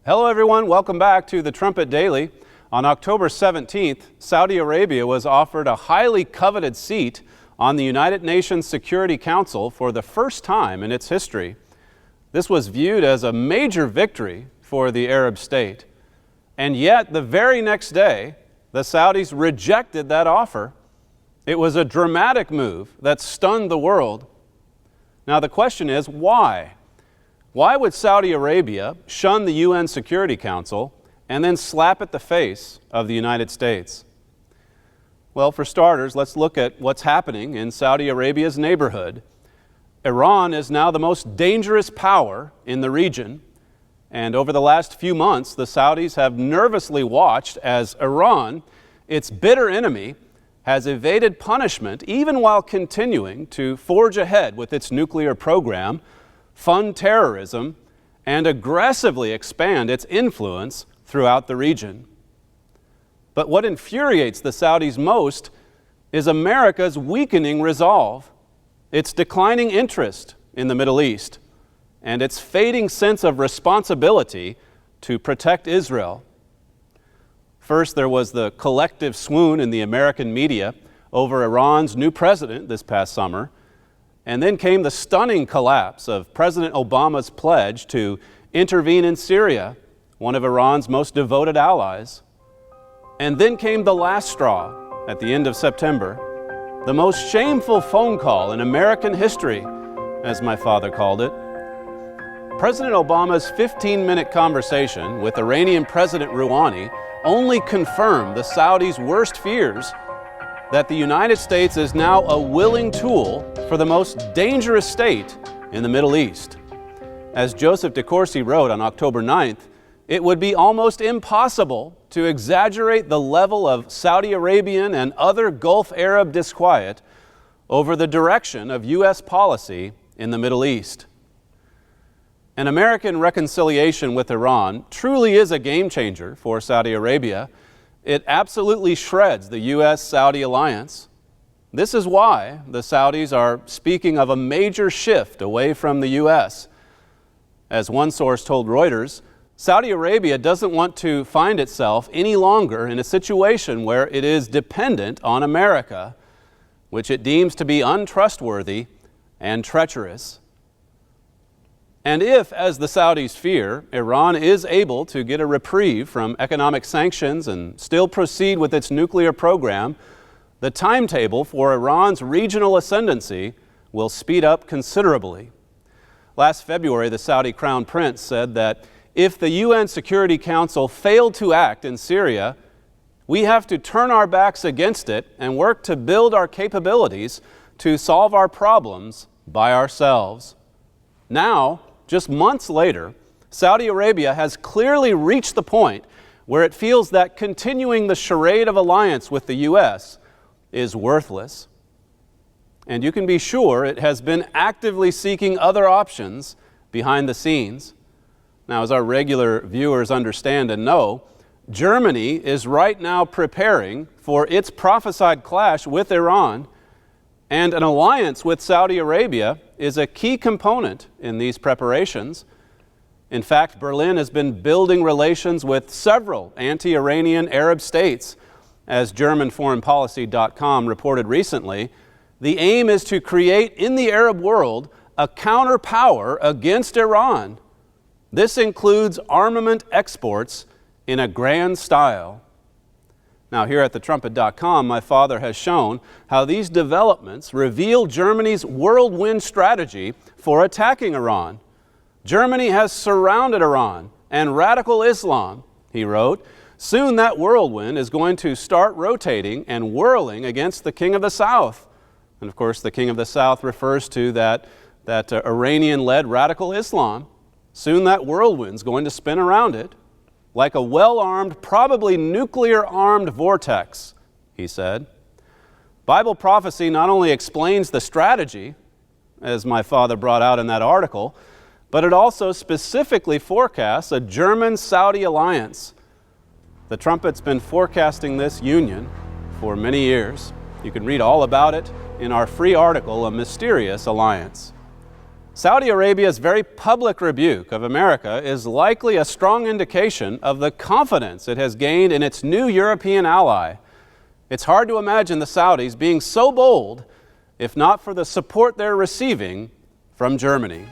Hello everyone, welcome back to the Trumpet Daily. On October 17th, Saudi Arabia was offered a highly coveted seat on the United Nations Security Council for the first time in its history. This was viewed as a major victory for the Arab state. And yet, the very next day, the Saudis rejected that offer. It was a dramatic move that stunned the world. Now the question is, why? Why would Saudi Arabia shun the UN Security Council and then slap at the face of the United States? Well, for starters, let's look at what's happening in Saudi Arabia's neighborhood. Iran is now the most dangerous power in the region, and over the last few months, the Saudis have nervously watched as Iran, its bitter enemy, has evaded punishment even while continuing to forge ahead with its nuclear program, fund terrorism, and aggressively expand its influence throughout the region. But what infuriates the Saudis most is America's weakening resolve, its declining interest in the Middle East, and its fading sense of responsibility to protect Israel. First, there was the collective swoon in the American media over Iran's new president this past summer. And then came the stunning collapse of President Obama's pledge to intervene in Syria, one of Iran's most devoted allies. And then came the last straw at the end of September, the most shameful phone call in American history, as my father called it. President Obama's 15-minute conversation with Iranian President Rouhani only confirmed the Saudis' worst fears that the United States is now a willing tool for the most dangerous state in the Middle East. As Joseph DeCourcy wrote on October 9th, it would be almost impossible to exaggerate the level of Saudi Arabian and other Gulf Arab disquiet over the direction of U.S. policy in the Middle East. An American reconciliation with Iran truly is a game changer for Saudi Arabia. It absolutely shreds the U.S.-Saudi alliance. This is why the Saudis are speaking of a major shift away from the U.S. As one source told Reuters, Saudi Arabia doesn't want to find itself any longer in a situation where it is dependent on America, which it deems to be untrustworthy and treacherous. And if, as the Saudis fear, Iran is able to get a reprieve from economic sanctions and still proceed with its nuclear program, the timetable for Iran's regional ascendancy will speed up considerably. Last February, the Saudi Crown Prince said that if the UN Security Council failed to act in Syria, we have to turn our backs against it and work to build our capabilities to solve our problems by ourselves. Now, just months later, Saudi Arabia has clearly reached the point where it feels that continuing the charade of alliance with the U.S. is worthless. And you can be sure it has been actively seeking other options behind the scenes. Now, as our regular viewers understand and know, Germany is right now preparing for its prophesied clash with Iran, and an alliance with Saudi Arabia is a key component in these preparations. In fact, Berlin has been building relations with several anti-Iranian Arab states. As GermanForeignPolicy.com reported recently, the aim is to create in the Arab world a counterpower against Iran. This includes armament exports in a grand style. Now, here at thetrumpet.com, my father has shown how these developments reveal Germany's whirlwind strategy for attacking Iran. Germany has surrounded Iran and radical Islam, he wrote. Soon that whirlwind is going to start rotating and whirling against the King of the South. And of course, the King of the South refers to that Iranian-led radical Islam. Soon that whirlwind's going to spin around it like a well-armed, probably nuclear-armed vortex, he said. Bible prophecy not only explains the strategy, as my father brought out in that article, but it also specifically forecasts a German-Saudi alliance. The Trumpet's been forecasting this union for many years. You can read all about it in our free article, A Mysterious Alliance. Saudi Arabia's very public rebuke of America is likely a strong indication of the confidence it has gained in its new European ally. It's hard to imagine the Saudis being so bold if not for the support they're receiving from Germany.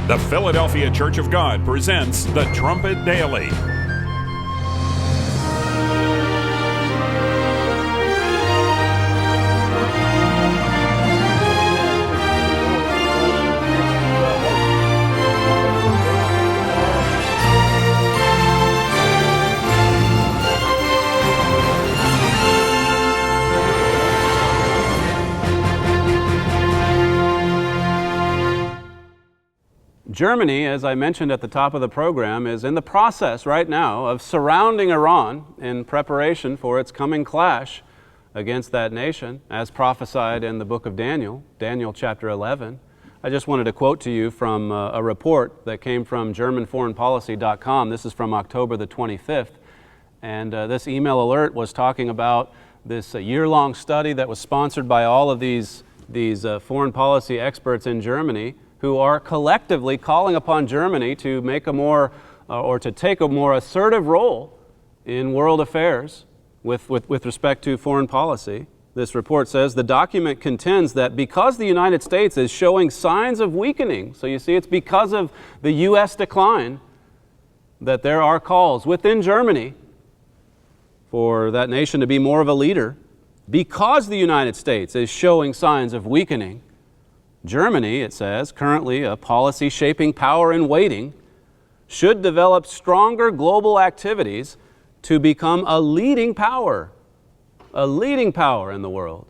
The Philadelphia Church of God presents the Trumpet Daily. Germany, as I mentioned at the top of the program, is in the process right now of surrounding Iran in preparation for its coming clash against that nation, as prophesied in the book of Daniel, Daniel chapter 11. I just wanted to quote to you from a report that came from GermanForeignPolicy.com. This is from October the 25th. And this email alert was talking about this year-long study that was sponsored by all of these foreign policy experts in Germany, who are collectively calling upon Germany to make a more, or to take a more assertive role in world affairs with respect to foreign policy. This report says the document contends that because the United States is showing signs of weakening, so you see it's because of the U.S. decline, that there are calls within Germany for that nation to be more of a leader. Because the United States is showing signs of weakening, Germany, it says, currently a policy-shaping power in waiting, should develop stronger global activities to become a leading power in the world.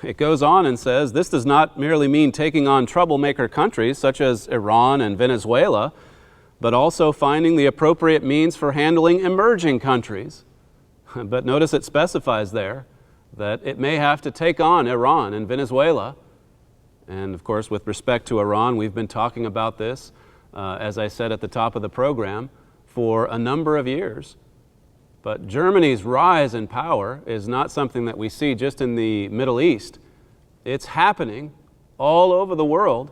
It goes on and says this does not merely mean taking on troublemaker countries such as Iran and Venezuela, but also finding the appropriate means for handling emerging countries. But notice it specifies there that it may have to take on Iran and Venezuela. And of course, with respect to Iran, we've been talking about this, as I said at the top of the program, for a number of years. But Germany's rise in power is not something that we see just in the Middle East. It's happening all over the world,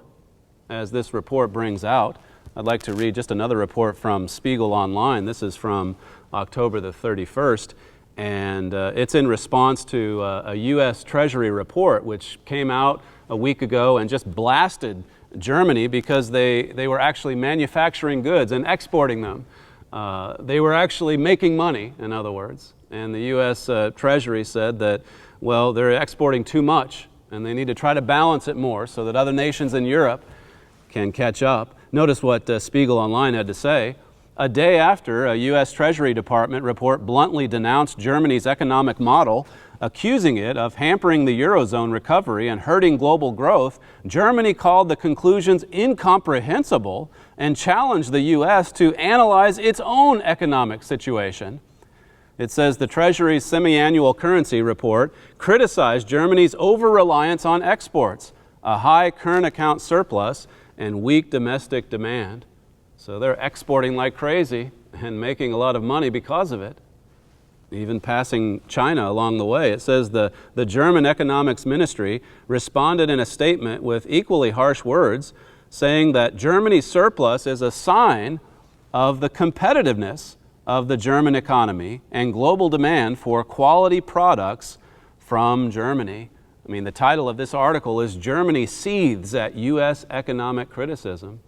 as this report brings out. I'd like to read just another report from Spiegel Online. This is from October the 31st. And it's in response to a U.S. Treasury report which came out a week ago and just blasted Germany because they were actually manufacturing goods and exporting them. They were actually making money, in other words. And the U.S. Treasury said that, well, they're exporting too much and they need to try to balance it more so that other nations in Europe can catch up. Notice what Spiegel Online had to say. A day after a U.S. Treasury Department report bluntly denounced Germany's economic model, accusing it of hampering the Eurozone recovery and hurting global growth, Germany called the conclusions incomprehensible and challenged the U.S. to analyze its own economic situation. It says the Treasury's semi-annual currency report criticized Germany's over-reliance on exports, a high current account surplus, and weak domestic demand. So they're exporting like crazy and making a lot of money because of it, even passing China along the way. It says the German Economics Ministry responded in a statement with equally harsh words, saying that Germany's surplus is a sign of the competitiveness of the German economy and global demand for quality products from Germany. I mean, the title of this article is Germany Seethes at U.S. Economic Criticism.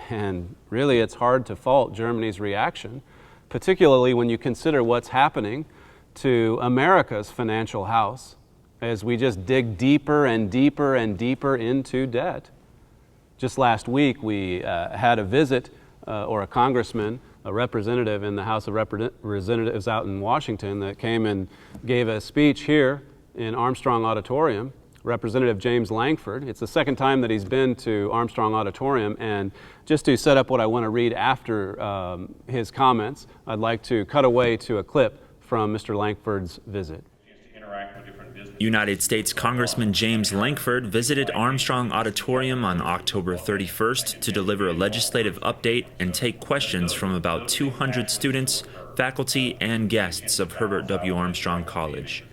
And really, it's hard to fault Germany's reaction, particularly when you consider what's happening to America's financial house as we just dig deeper and deeper and deeper into debt. Just last week, we had a visit, or a congressman, a representative in the House of Representatives out in Washington that came and gave a speech here in Armstrong Auditorium. Representative James Lankford. It's the second time that he's been to Armstrong Auditorium, and just to set up what I want to read after his comments, I'd like to cut away to a clip from Mr. Lankford's visit. United States Congressman James Lankford visited Armstrong Auditorium on October 31st to deliver a legislative update and take questions from about 200 students, faculty, and guests of Herbert W. Armstrong College.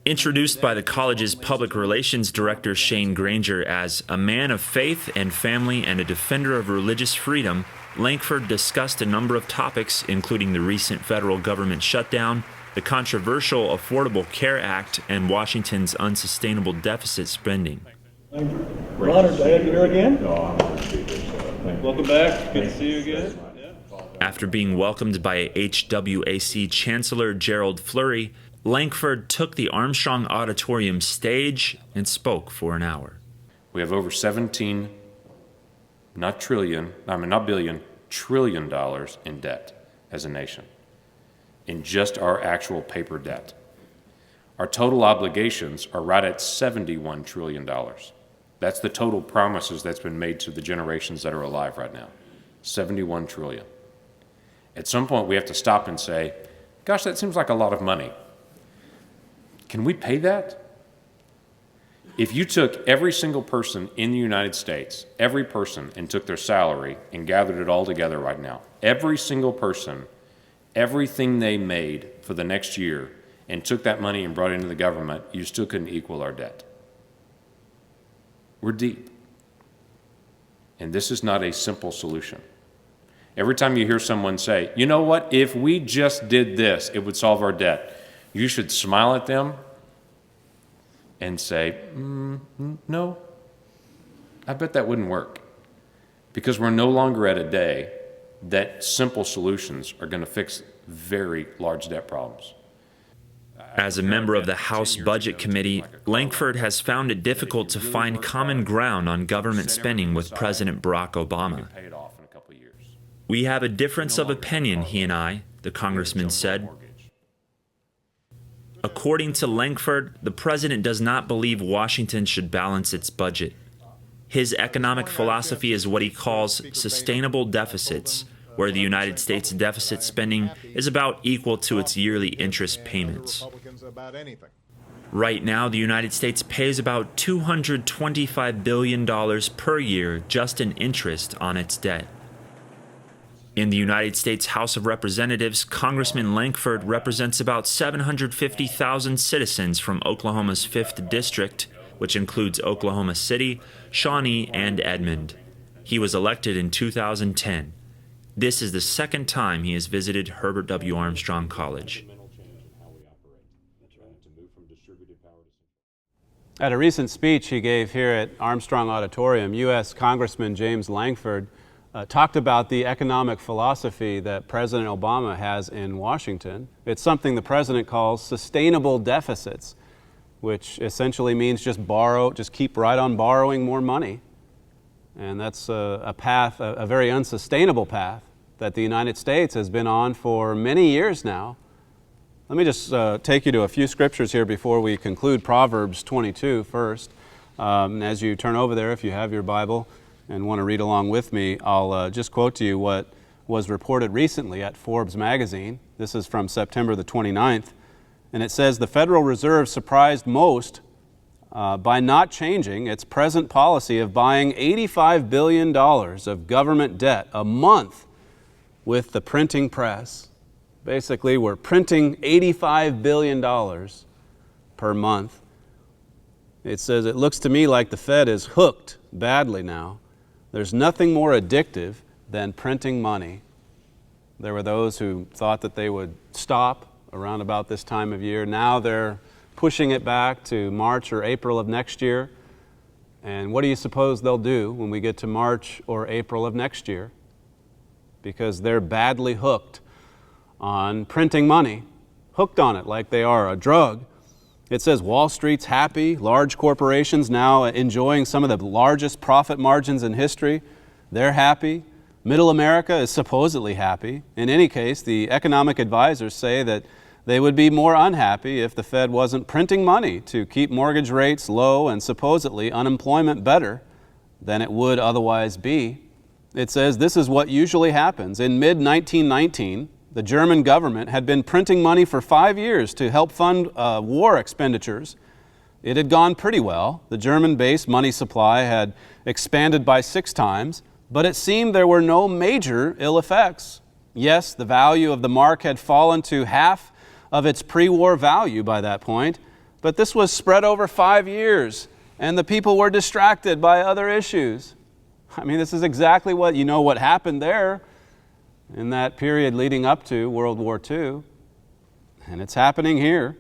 Introduced by the college's public relations director Shane Granger as a man of faith and family and a defender of religious freedom, Lankford discussed a number of topics, including the recent federal government shutdown, the controversial Affordable Care Act, and Washington's unsustainable deficit spending. We're honored to have you here again. Welcome back. Good to see you again. After being welcomed by HWAC Chancellor Gerald Flurry, Lankford took the Armstrong Auditorium stage and spoke for an hour. We have over $17, not billion, trillion dollars in debt as a nation, in just our actual paper debt. Our total obligations are right at $71 trillion. That's the total promises that's been made to the generations that are alive right now, 71 trillion. At some point we have to stop and say, gosh, that seems like a lot of money. Can we pay that? If you took every single person in the United States, every person, and took their salary and gathered it all together right now, every single person, everything they made for the next year, and took that money and brought it into the government, you still couldn't equal our debt. We're deep. And this is not a simple solution. Every time you hear someone say, you know what, if we just did this, it would solve our debt, you should smile at them and say, no, I bet that wouldn't work. Because we're no longer at a day that simple solutions are going to fix very large debt problems. As a member of the House Budget Committee, Lankford has found it difficult to find common ground on government spending with President Barack Obama. We have a difference of opinion, he and I, the congressman said. According to Lankford, the president does not believe Washington should balance its budget. His economic philosophy is what he calls sustainable deficits, where the United States deficit spending is about equal to its yearly interest payments. Right now, the United States pays about $225 billion per year just in interest on its debt. In the United States House of Representatives, Congressman Lankford represents about 750,000 citizens from Oklahoma's 5th District, which includes Oklahoma City, Shawnee, and Edmond. He was elected in 2010. This is the second time he has visited Herbert W. Armstrong College. At a recent speech he gave here at Armstrong Auditorium, U.S. Congressman James Lankford talked about the economic philosophy that President Obama has in Washington. It's something the president calls sustainable deficits, which essentially means just keep right on borrowing more money. And that's a path, a very unsustainable path that the United States has been on for many years now. Let me just take you to a few scriptures here before we conclude Proverbs 22 first. As you turn over there, if you have your Bible and want to read along with me, I'll just quote to you what was reported recently at Forbes magazine. This is from September the 29th. And it says, the Federal Reserve surprised most by not changing its present policy of buying $85 billion of government debt a month with the printing press. Basically, we're printing $85 billion per month. It says, it looks to me like the Fed is hooked badly now. There's nothing more addictive than printing money. There were those who thought that they would stop around about this time of year. Now they're pushing it back to March or April of next year. And what do you suppose they'll do when we get to March or April of next year? Because they're badly hooked on printing money, hooked on it like they are a drug. It says Wall Street's happy, large corporations now enjoying some of the largest profit margins in history. They're happy. Middle America is supposedly happy. In any case, the economic advisors say that they would be more unhappy if the Fed wasn't printing money to keep mortgage rates low and supposedly unemployment better than it would otherwise be. It says this is what usually happens. In mid-1919, the German government had been printing money for 5 years to help fund war expenditures. It had gone pretty well. The German-based money supply had expanded by 6 times, but it seemed there were no major ill effects. Yes, the value of the mark had fallen to half of its pre-war value by that point, but this was spread over 5 years, and the people were distracted by other issues. I mean, this is exactly what happened there in that period leading up to World War II, and it's happening here.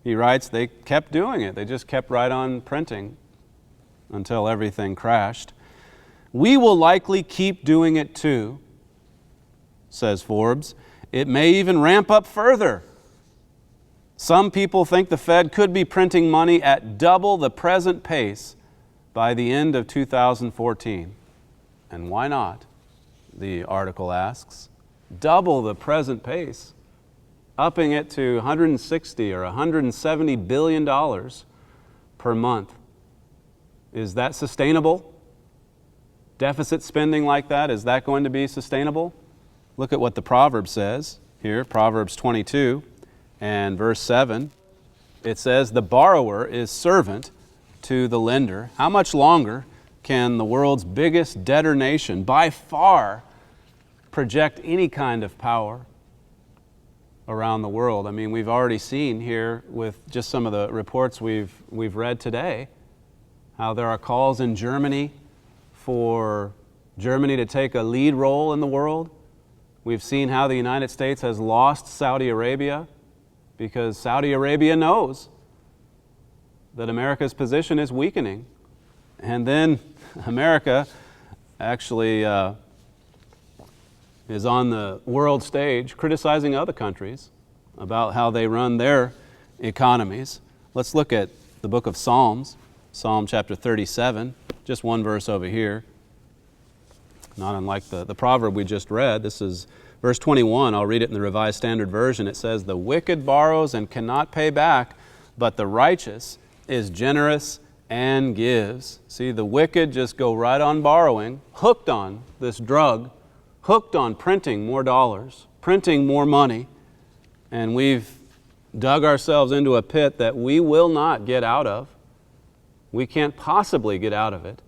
He writes, they kept doing it. They just kept right on printing until everything crashed. We will likely keep doing it too, says Forbes. It may even ramp up further. Some people think the Fed could be printing money at double the present pace by the end of 2014. And why not? The article asks. Double the present pace, upping it to $160 or $170 billion per month. Is that sustainable? Deficit spending like that, is that going to be sustainable? Look at what the proverb says here, Proverbs 22 and verse 7. It says, the borrower is servant to the lender. How much longer can the world's biggest debtor nation by far project any kind of power around the world? I mean, we've already seen here with just some of the reports we've read today how there are calls in Germany for Germany to take a lead role in the world. We've seen how the United States has lost Saudi Arabia because Saudi Arabia knows that America's position is weakening. And then America actually is on the world stage criticizing other countries about how they run their economies. Let's look at the book of Psalms, Psalm chapter 37, just one verse over here. Not unlike the proverb we just read. This is verse 21. I'll read it in the Revised Standard Version. It says, the wicked borrows and cannot pay back, but the righteous is generous and gives. See, the wicked just go right on borrowing, hooked on this drug, hooked on printing more dollars, printing more money, and we've dug ourselves into a pit that we will not get out of. We can't possibly get out of it.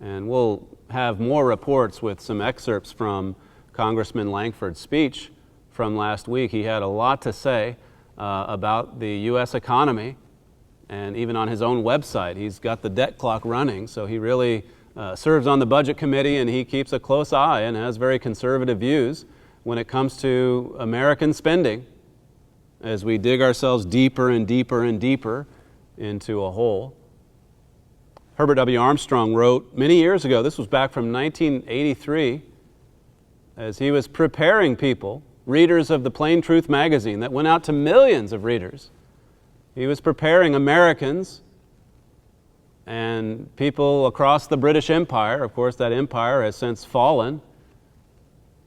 And we'll have more reports with some excerpts from Congressman Langford's speech from last week. He had a lot to say about the U.S. economy, and even on his own website, he's got the debt clock running, so he really serves on the budget committee, and he keeps a close eye and has very conservative views when it comes to American spending as we dig ourselves deeper and deeper and deeper into a hole. Herbert W. Armstrong wrote many years ago, this was back from 1983, as he was preparing people, readers of the Plain Truth magazine that went out to millions of readers. He was preparing Americans and people across the British Empire. Of course, that empire has since fallen.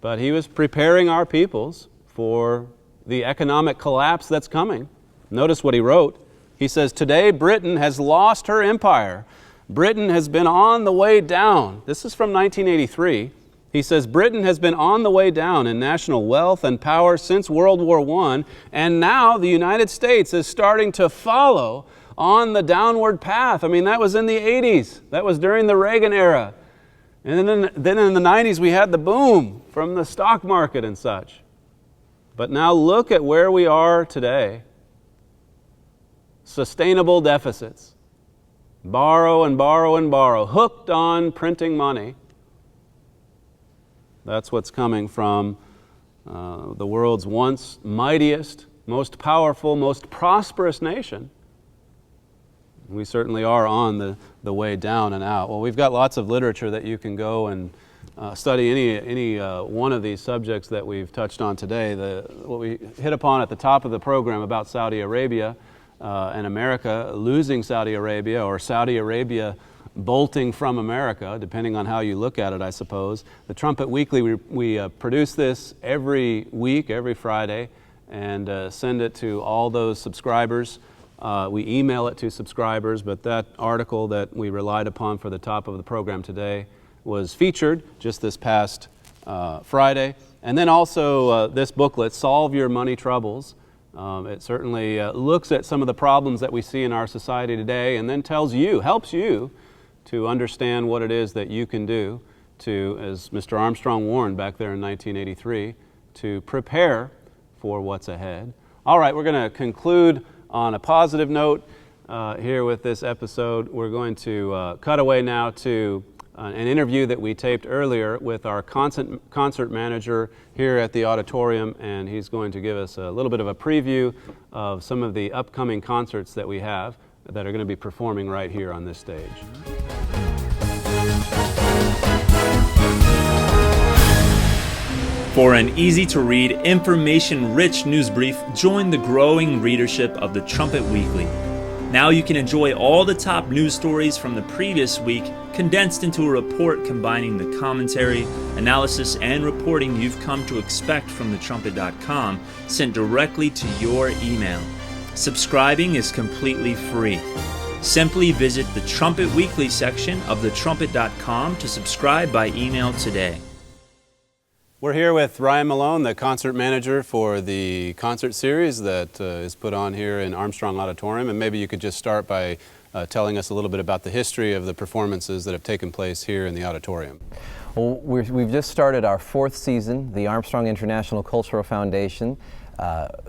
But he was preparing our peoples for the economic collapse that's coming. Notice what he wrote. He says, today Britain has lost her empire. Britain has been on the way down. This is from 1983. He says, Britain has been on the way down in national wealth and power since World War I, and now the United States is starting to follow on the downward path. I mean, that was in the 80s. That was during the Reagan era. And then in the 90s, we had the boom from the stock market and such. But now look at where we are today. Sustainable deficits. Borrow and borrow and borrow. Hooked on printing money. That's what's coming from the world's once mightiest, most powerful, most prosperous nation. We certainly are on the way down and out. Well, we've got lots of literature that you can go and study any one of these subjects that we've touched on today. What we hit upon at the top of the program about Saudi Arabia and America losing Saudi Arabia, or Saudi Arabia bolting from America, depending on how you look at it, I suppose. The Trumpet Weekly, we produce this every week, every Friday, and send it to all those subscribers. We email it to subscribers, but that article that we relied upon for the top of the program today was featured just this past Friday. And then also this booklet, Solve Your Money Troubles. It certainly looks at some of the problems that we see in our society today, and then helps you to understand what it is that you can do to, as Mr. Armstrong warned back there in 1983, to prepare for what's ahead. All right, we're going to conclude on a positive note here with this episode. We're going to cut away now to an interview that we taped earlier with our concert manager here at the auditorium, and he's going to give us a little bit of a preview of some of the upcoming concerts that we have that are going to be performing right here on this stage. For an easy-to-read, information-rich news brief, join the growing readership of the Trumpet Weekly. Now you can enjoy all the top news stories from the previous week condensed into a report combining the commentary, analysis, and reporting you've come to expect from thetrumpet.com, sent directly to your email. Subscribing is completely free. Simply visit the Trumpet Weekly section of thetrumpet.com to subscribe by email today. We're here with Ryan Malone, the concert manager for the concert series that is put on here in Armstrong Auditorium. And maybe you could just start by telling us a little bit about the history of the performances that have taken place here in the auditorium. Well, we've just started our 4th season. The Armstrong International Cultural Foundation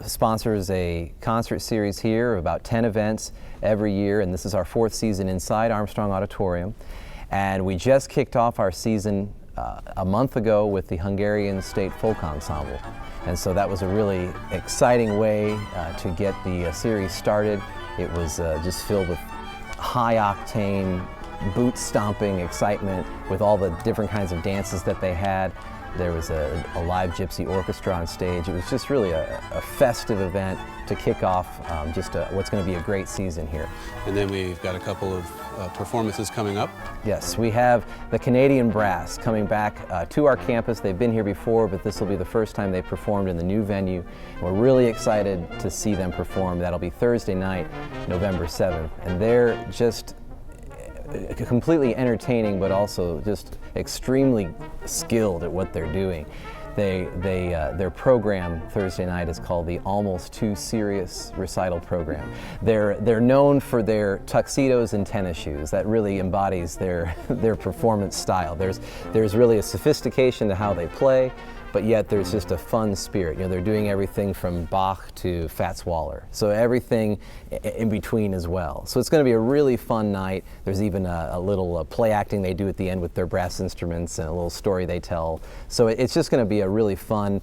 sponsors a concert series here of about 10 events every year, and this is our 4th season inside Armstrong Auditorium. And we just kicked off our season a month ago with the Hungarian State Folk Ensemble. And so that was a really exciting way to get the series started. It was just filled with high-octane, boot-stomping excitement with all the different kinds of dances that they had. There was a live gypsy orchestra on stage. It was just really a festive event to kick off what's going to be a great season here. And then we've got a couple of performances coming up. Yes, we have the Canadian Brass coming back to our campus. They've been here before, but this will be the first time they've performed in the new venue. We're really excited to see them perform. That'll be Thursday night, November 7th. And they're just completely entertaining, but also just extremely skilled at what they're doing. Their program Thursday night is called the Almost Too Serious Recital Program. They're known for their tuxedos and tennis shoes. That really embodies their performance style. There's really a sophistication to how they play, but yet there's just a fun spirit. You know, they're doing everything from Bach to Fats Waller, so everything in between as well. So it's going to be a really fun night. There's even a little play acting they do at the end with their brass instruments and a little story they tell. So it's just going to be a really fun,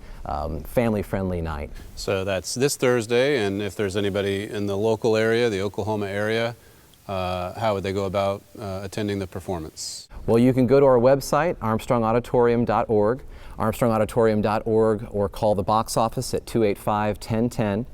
family-friendly night. So that's this Thursday, and if there's anybody in the local area, the Oklahoma area, how would they go about attending the performance? Well, you can go to our website, armstrongauditorium.org, armstrongauditorium.org, or call the box office at 285-1010.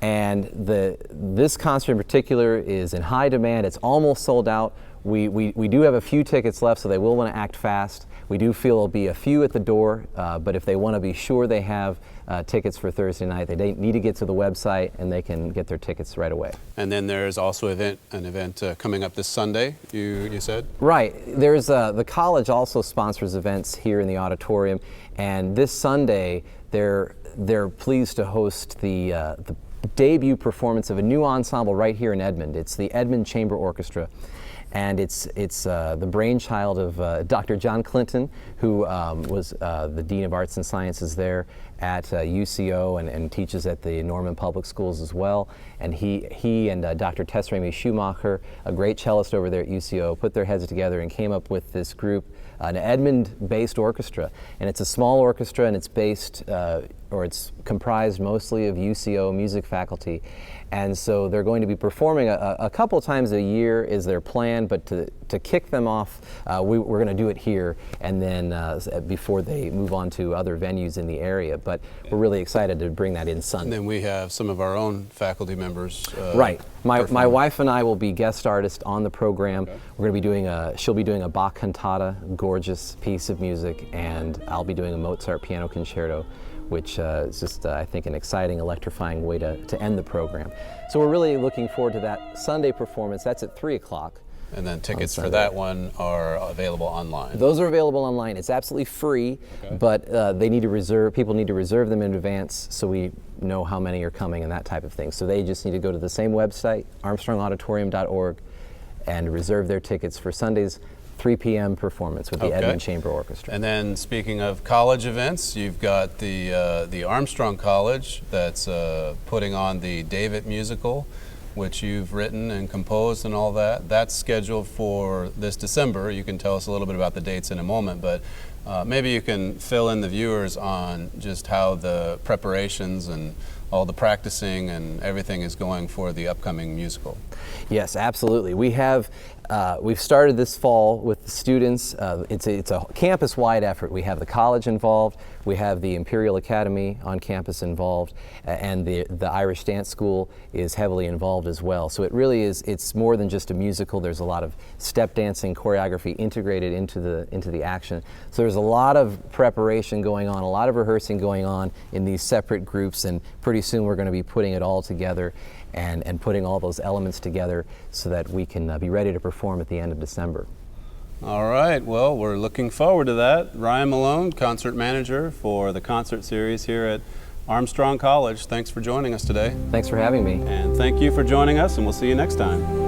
And this concert in particular is in high demand. It's almost sold out. We do have a few tickets left, so they will want to act fast. We do feel there'll be a few at the door, but if they want to be sure they have tickets for Thursday night, they need to get to the website and they can get their tickets right away. And then there's also an event coming up this Sunday, you said? Right. There's the college also sponsors events here in the auditorium, and this Sunday they're pleased to host the debut performance of a new ensemble right here in Edmond. It's the Edmond Chamber Orchestra. And it's the brainchild of Dr. John Clinton, who was the Dean of Arts and Sciences there at UCO and teaches at the Norman Public Schools as well. And he and Dr. Tess Ramey Schumacher, a great cellist over there at UCO, put their heads together and came up with this group, an Edmond-based orchestra. And it's a small orchestra, and it's it's comprised mostly of UCO music faculty. And so they're going to be performing a couple times a year is their plan, but to kick them off, we're going to do it here, and then before they move on to other venues in the area. But we're really excited to bring that in Sunday. And then we have some of our own faculty members. Right. My wife and I will be guest artists on the program. Okay. We're going to be she'll be doing a Bach cantata, gorgeous piece of music, and I'll be doing a Mozart piano concerto, which is just, I think, an exciting, electrifying way to end the program. So we're really looking forward to that Sunday performance. That's at 3 o'clock. And then tickets for that one are available online. Those are available online. It's absolutely free, okay. But people need to reserve them in advance so we know how many are coming and that type of thing. So they just need to go to the same website, armstrongauditorium.org, and reserve their tickets for Sundays 3 p.m. performance with the Okay. Edmund Chamber Orchestra. And then speaking of college events, you've got the Armstrong College that's putting on the David musical, which you've written and composed and all that. That's scheduled for this December. You can tell us a little bit about the dates in a moment, but maybe you can fill in the viewers on just how the preparations and all the practicing and everything is going for the upcoming musical. Yes, absolutely. We've started this fall with the students. It's a campus-wide effort. We have the college involved, we have the Imperial Academy on campus involved, and the Irish Dance School is heavily involved as well. So it really is, it's more than just a musical. There's a lot of step dancing, choreography integrated into the action. So there's a lot of preparation going on, a lot of rehearsing going on in these separate groups, and pretty soon we're going to be putting it all together and putting all those elements together so that we can be ready to perform at the end of December. All right, well, we're looking forward to that. Ryan Malone, concert manager for the concert series here at Armstrong College. Thanks for joining us today. Thanks for having me. And thank you for joining us, and we'll see you next time.